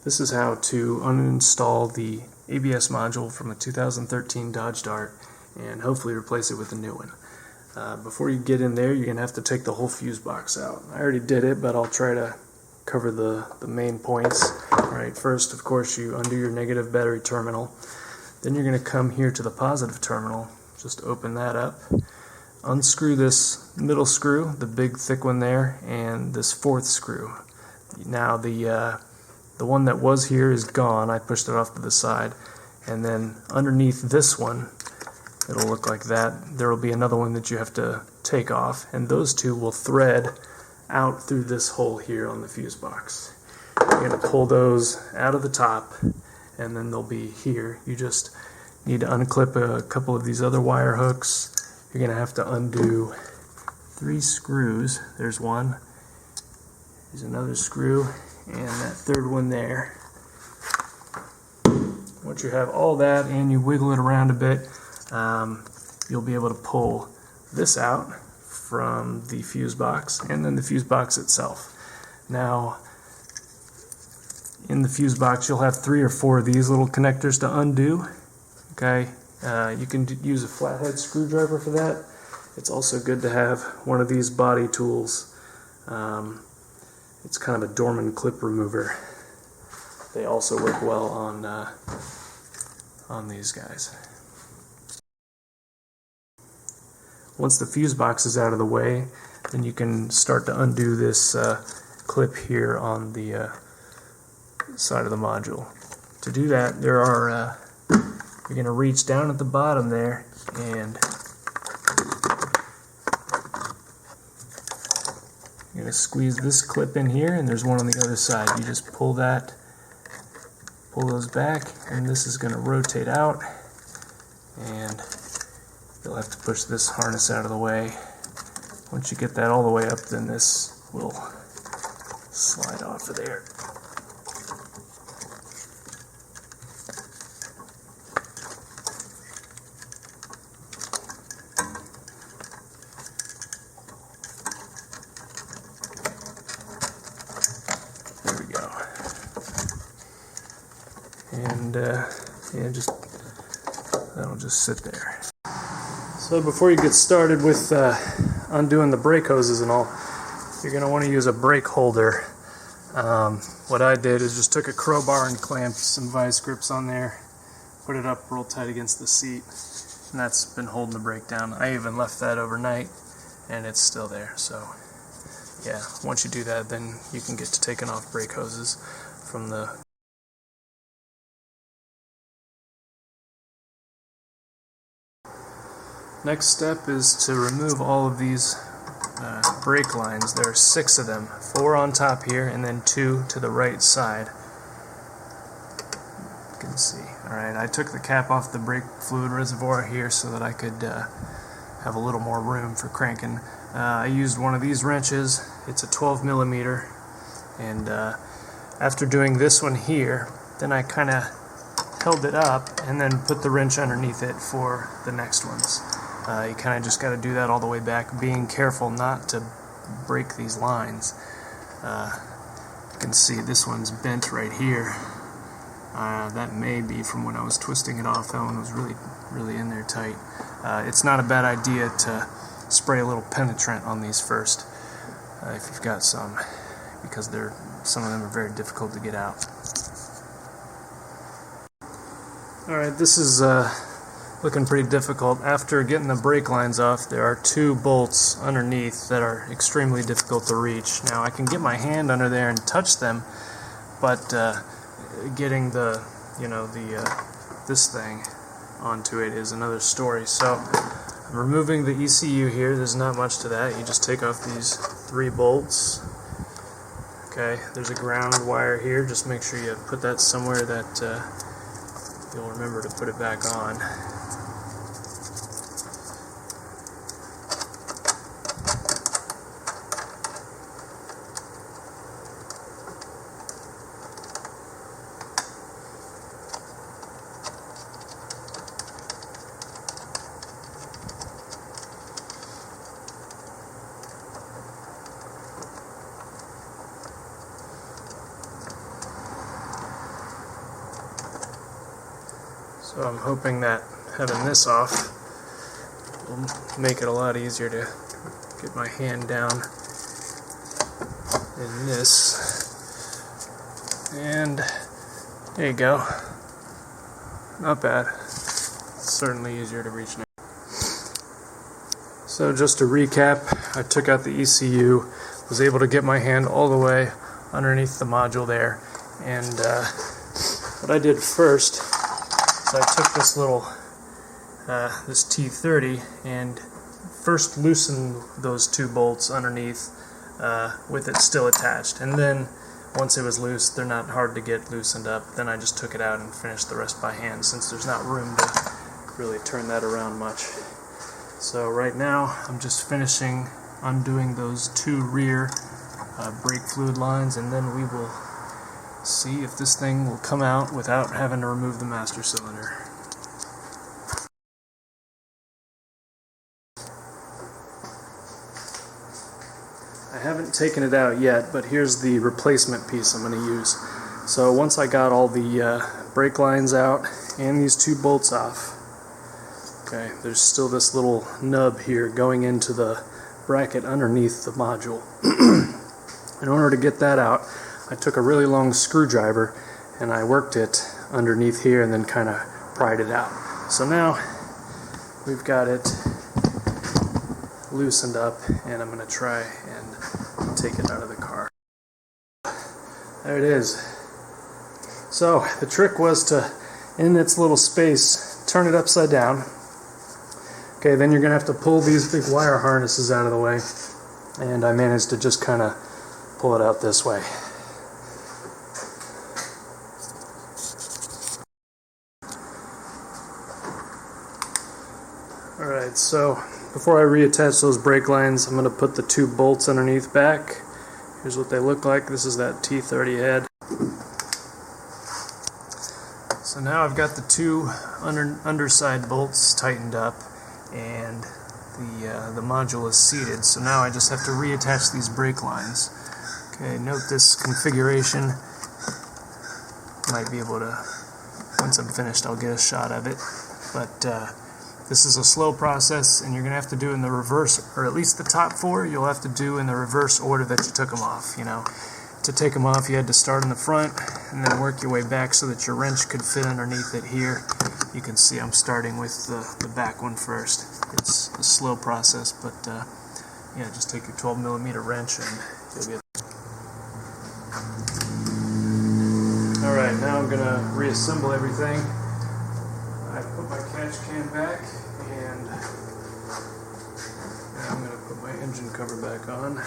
This is how to uninstall the ABS module from a 2013 Dodge Dart and hopefully replace it with a new one. Before you get in there, you're going to have to take the whole fuse box out. I already did it, but I'll try to cover the main points. Alright, first, of course, you undo your negative battery terminal. Then you're going to come here to the positive terminal. Just open that up. Unscrew this middle screw, the big thick one there, and this fourth screw. Now the one that was here is gone. I pushed it off to the side. And then underneath this one, it'll look like that. There will be another one that you have to take off, and those two will thread out through this hole here on the fuse box. You're going to pull those out of the top, and then they'll be here. You just need to unclip a couple of these other wire hooks. You're going to have to undo 3 screws. There's one. There's another screw, and that third one there. Once you have all that and you wiggle it around a bit, you'll be able to pull this out from the fuse box and then the fuse box itself. Now, in the fuse box you'll have 3 or 4 of these little connectors to undo. Okay, you can use a flathead screwdriver for that. It's also good to have one of these body tools. It's kind of a Dorman clip remover. They also work well on these guys. Once the fuse box is out of the way, then you can start to undo this clip here on the side of the module. To do that, you're going to reach down at the bottom there and you're going to squeeze this clip in here, and there's one on the other side. You just pull those back, and this is going to rotate out, and you'll have to push this harness out of the way. Once you get that all the way up, then this will slide off of there. There we go. And yeah, that'll just sit there. So before you get started with undoing the brake hoses and all, you're going to want to use a brake holder. What I did is just took a crowbar and clamped some vice grips on there, put it up real tight against the seat, and that's been holding the brake down. I even left that overnight, and it's still there. So yeah, once you do that, then you can get to taking off brake hoses from the Next step is to remove all of these brake lines. There are 6 of them, 4 on top here and then 2 to the right side. You can see. Alright, I took the cap off the brake fluid reservoir here so that I could have a little more room for cranking. I used one of these wrenches. It's a 12 millimeter, and after doing this one here, then I kind of held it up and then put the wrench underneath it for the next ones. You kind of just got to do that all the way back, being careful not to break these lines. You can see this one's bent right here. That may be from when I was twisting it off. That one was really in there tight. It's not a bad idea to spray a little penetrant on these first, if you've got some, because some of them are very difficult to get out. Alright, this is looking pretty difficult. After getting the brake lines off, there are 2 bolts underneath that are extremely difficult to reach. Now I can get my hand under there and touch them, but getting this thing onto it is another story. So I'm removing the ECU here. There's not much to that. You just take off these 3 bolts. Okay, there's a ground wire here. Just make sure you put that somewhere that you'll remember to put it back on. So I'm hoping that having this off will make it a lot easier to get my hand down in this. And there you go. Not bad. Certainly easier to reach now. So just to recap, I took out the ECU, was able to get my hand all the way underneath the module there, and what I did first is I took this little this T30 and first loosened those two bolts underneath with it still attached, and then once it was loose, they're not hard to get loosened up, then I just took it out and finished the rest by hand since there's not room to really turn that around much. So right now I'm just finishing undoing those two rear brake fluid lines, and then we will see if this thing will come out without having to remove the master cylinder. I haven't taken it out yet, but here's the replacement piece I'm going to use. So once I got all the brake lines out and these two bolts off, okay, there's still this little nub here going into the bracket underneath the module. In order to get that out, I took a really long screwdriver and I worked it underneath here and then kind of pried it out. So now we've got it loosened up, and I'm going to try and take it out of the car. There it is. So the trick was to, in its little space, turn it upside down. Okay, then you're going to have to pull these big wire harnesses out of the way, and I managed to just kind of pull it out this way. Alright, so before I reattach those brake lines, I'm going to put the two bolts underneath back. Here's what they look like. This is that T30 head. So now I've got the two underside bolts tightened up, and the module is seated. So now I just have to reattach these brake lines. Okay, note this configuration. Might be able to, once I'm finished, I'll get a shot of it. But this is a slow process, and you're going to have to do in the reverse, or at least the top four, you'll have to do in the reverse order that you took them off. You know, to take them off, you had to start in the front and then work your way back so that your wrench could fit underneath it here. You can see I'm starting with the back one first. It's a slow process, but yeah, just take your 12mm wrench and you'll get. Alright, now I'm going to reassemble everything. I put my catch can back, and now I'm going to put my engine cover back on.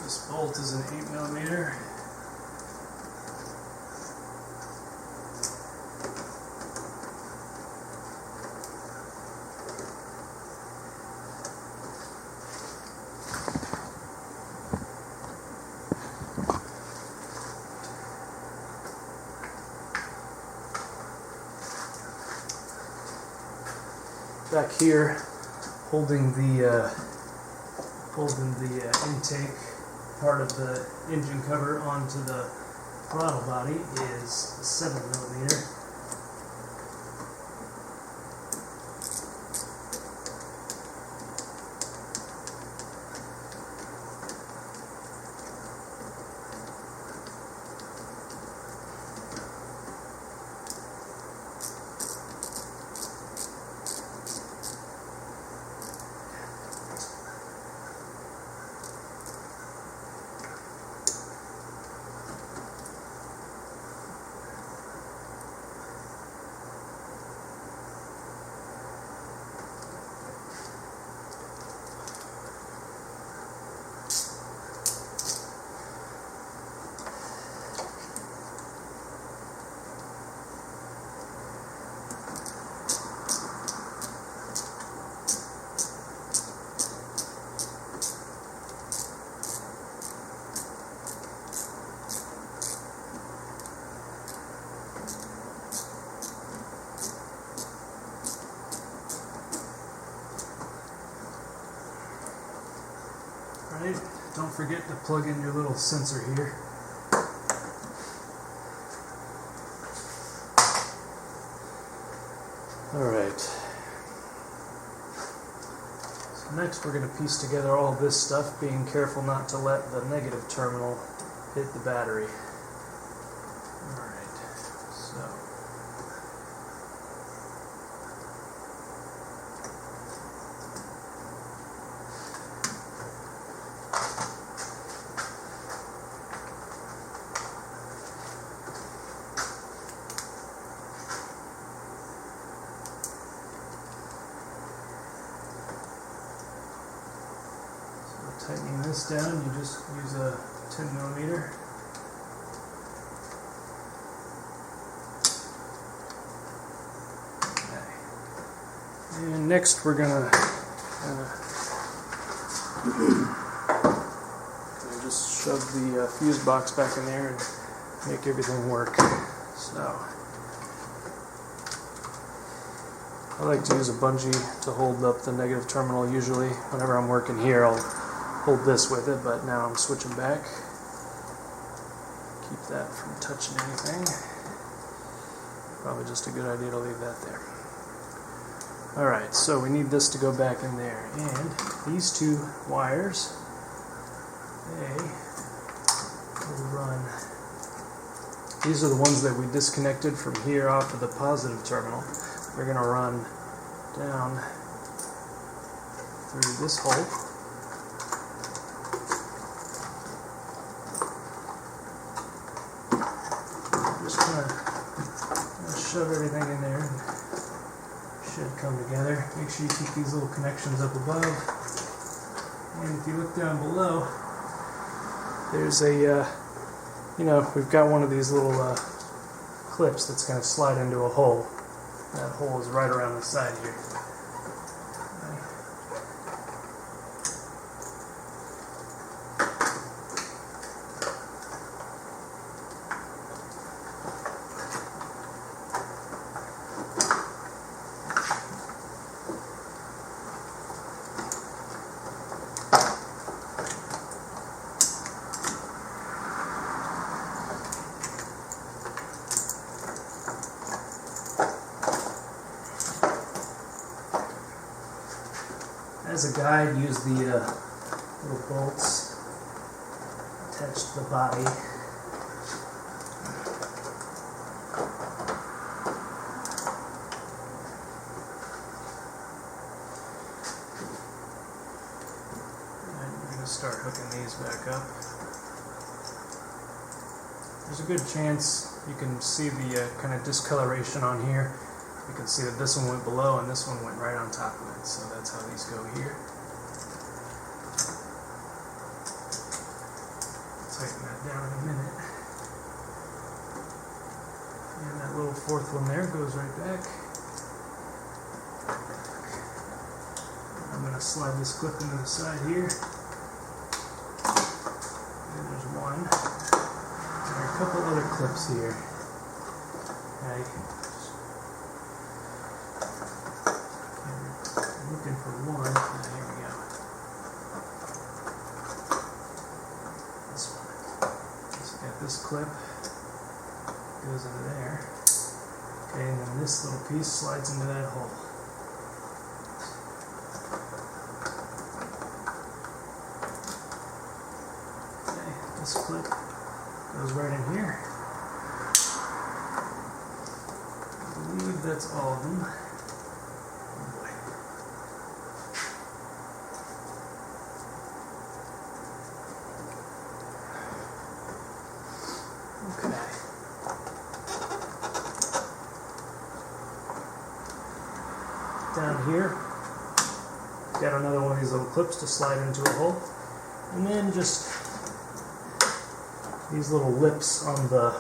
This bolt is an 8mm. Back here, holding the intake part of the engine cover onto the throttle body is 7mm. Alright, don't forget to plug in your little sensor here. Alright. So next we're going to piece together all this stuff, being careful not to let the negative terminal hit the battery. Alright, so tightening this down, you just use a 10 millimeter. Okay. And next we're gonna just shove the fuse box back in there and make everything work. So I like to use a bungee to hold up the negative terminal. Usually whenever I'm working here I'll hold this with it, but now I'm switching back. Keep that from touching anything. Probably just a good idea to leave that there. Alright, so we need this to go back in there, and these two wires, they will run. These are the ones that we disconnected from here off of the positive terminal. They're going to run down through this hole. Just gonna shove everything in there and should come together. Make sure you keep these little connections up above. And if you look down below, there's a, we've got one of these little clips that's going to slide into a hole. That hole is right around the side here. As a guide, use the little bolts attached to the body. And we're going to start hooking these back up. There's a good chance you can see the kind of discoloration on here. You can see that this one went below and this one went right on top of it, so that's how these go here. Tighten that down in a minute. And that little fourth one there goes right back. I'm going to slide this clip into the side here. And there's one. And there are a couple other clips here. Okay. Looking for one. Here we go. This one. Just got this clip. Goes into there. Okay, and then this little piece slides into that hole. Okay, this clip goes right in here. I believe that's all of them. Okay. Down here, got another one of these little clips to slide into a hole, and then just these little lips on the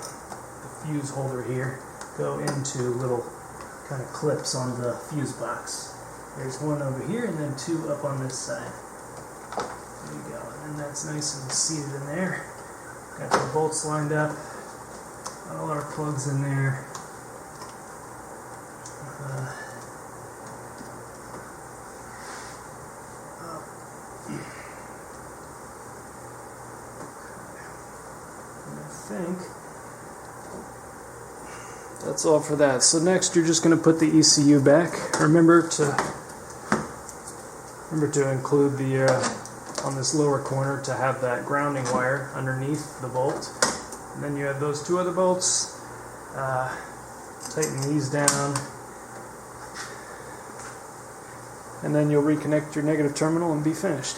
fuse holder here go into little kind of clips on the fuse box. There's one over here and then two up on this side. There you go, and then that's nice and seated in there. Got the bolts lined up. All our plugs in there. think that's all for that. So next you're just going to put the ECU back. Remember to include the on this lower corner to have that grounding wire underneath the bolt. And then you have those two other bolts. Tighten these down. And then you'll reconnect your negative terminal and be finished.